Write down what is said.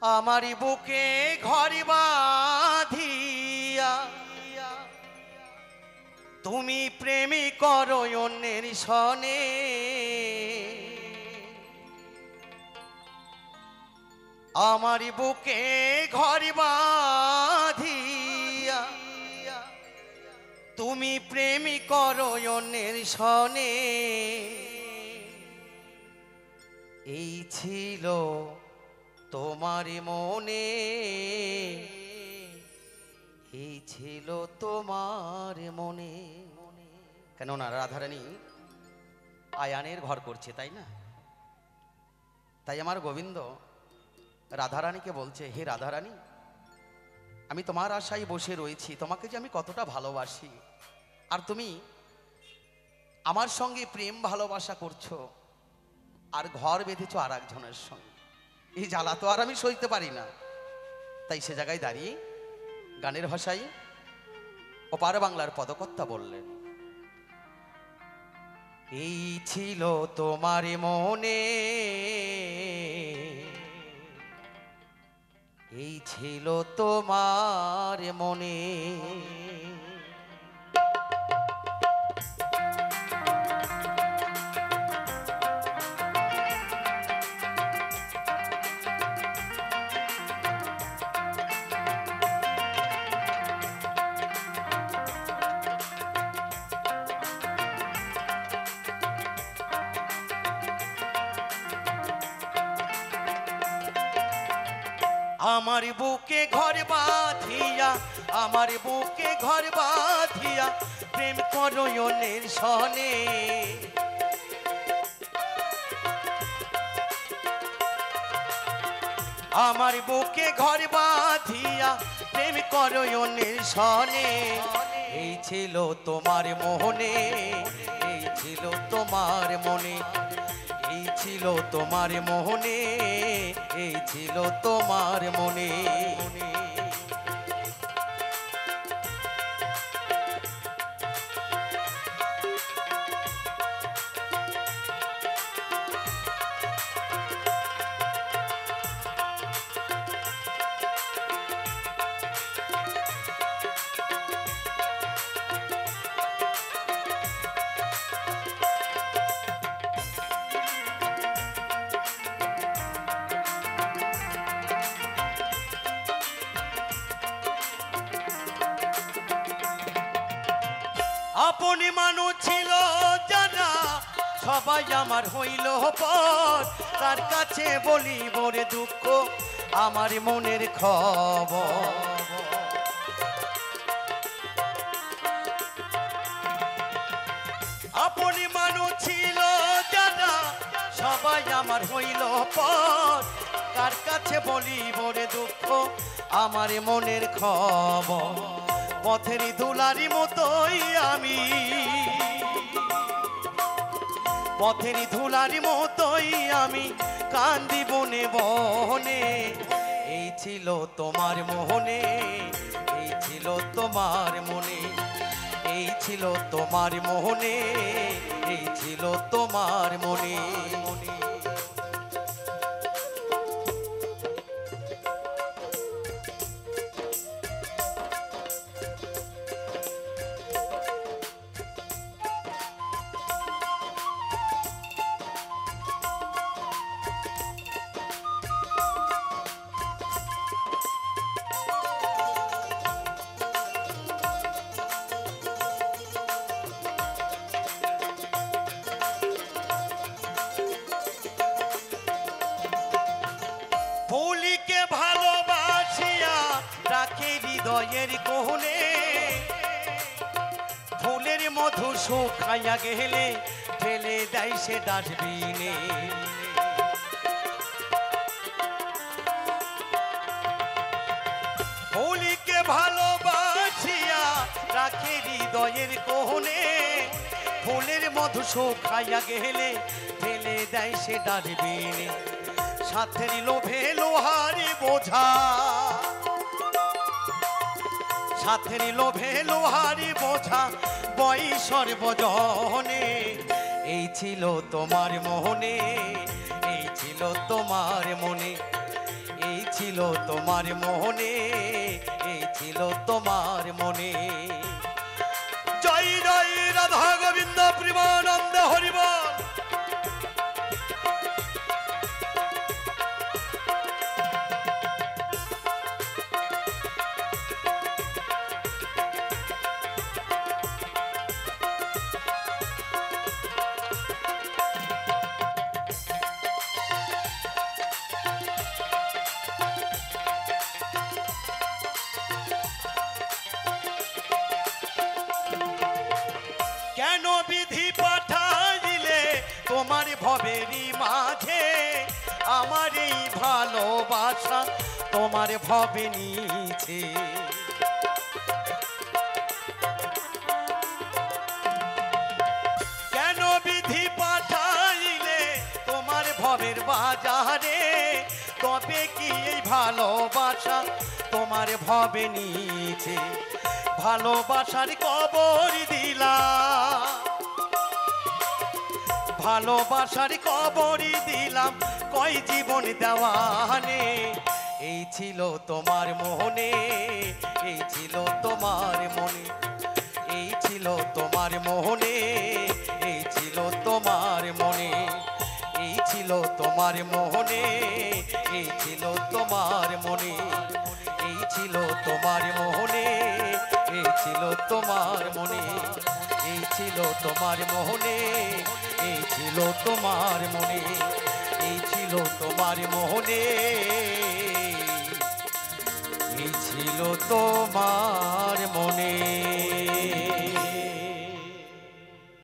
আমারি বুকে ঘর বাঁধিয়া তুমি প্রেমী করো অন্যের সনে। আমারি বুকে ঘর বাঁধিয়া তুমি প্রেমী করো অন্যের সনে। এই ছিল তোমার মনে, এই ছিল তোমার মনে। কেননা রাধারানী আয়ানের ঘর করছে, তাই না? তাই আমার গোবিন্দ রাধারানীকে বলছে, হে রাধারানী, আমি তোমার আশায় বসে রয়েছি, তোমাকে যে আমি কতটা ভালোবাসি, আর তুমি আমার সঙ্গে প্রেম ভালোবাসা করছো আর ঘর বেঁধেছো আর একজনের সঙ্গে। এই জ্বালা তো আর আমি সইতে পারি না। তাই সে জায়গায় দাঁড়িয়ে গানের ভাষায় ওপার বাংলার পদকর্তা বললেন, এই ছিল তোমার মনে, এই ছিল তোমার মনে। আমার বুকে ঘর বাঁধিয়া, আমার বুকে ঘর বাঁধিয়া প্রেম করো অন্যের সনে। আমার বুকে ঘর বাঁধিয়া প্রেম করো অন্যের সনে। এই ছিল তোমার মনে, এই ছিল তোমার মনে, এই ছিল তোমার মনে, এই ছিল তোমার মনে। আপনি মানুষ ছিল জানা, সবাই আমার হইল পর, তার কাছে বলি বলে দুঃখ আমার মনের খবর। আপনি মানুষ ছিল জানা, সবাই আমার হইল পর, তার কাছে বলি বলে দুঃখ আমার মনের খবর। পথের ধুলারি মতোই আমি, পথের ধুলারি মতোই আমি কান্দি বনে বনে। এই ছিল তোমার মনে, এই ছিল তোমার মনে, এই ছিল তোমার মনে, এই ছিল তোমার মনে। ফুলকে ভালোবাসিয়া রাখে হৃদয়ের কোণে, ফুলের মধু শুকাইয়া গেলে ফেলে দেয় সে ডাস্টবিনে। ফুলকে ভালোবাসিয়া রাখে হৃদয়ের কোণে, ফুলের মধু শুকাইয়া গেলে ফেলে দেয় সে ডাস্টবিনে। সাথের লোভে লোহারি বোঝা, সাথের লোভে লোহারি বোঝা বই সর্বজনে। এই ছিল তোমার মনে, এই ছিল তোমার মনে, এই ছিল তোমার মনে, এই ছিল তোমার মনে। জয় জয় রাধা গোবিন্দ প্রেমানন্দ হরিবল। কেন বিধি পাঠাইলে তোমার ভবেরই মাঝে, আমার এই ভালোবাসা তোমার ভবে নিছে। কেন বিধি পাঠাইলে তোমার ভবের বাজারে, তবে কি এই ভালোবাসা তোমার ভবে নিছে। ভালোবাসার কবর দিলাম, ভালোবাসার কবরই দিলাম কয় জীবন দেওয়ানে। এই ছিল তোমার মনে, এই ছিল তোমার মনে, এই ছিল তোমার মনে, এই ছিল তোমার মনে, এই ছিল তোমার মনে, এই ছিল তোমার মনে, এই ছিল তোমার মনে, এই ছিল তোমার মনে, এই ছিল তোমার মনে, এই ছিল তোমার মনে, এই ছিল তোমার মনে, এই ছিল তোমার মনে।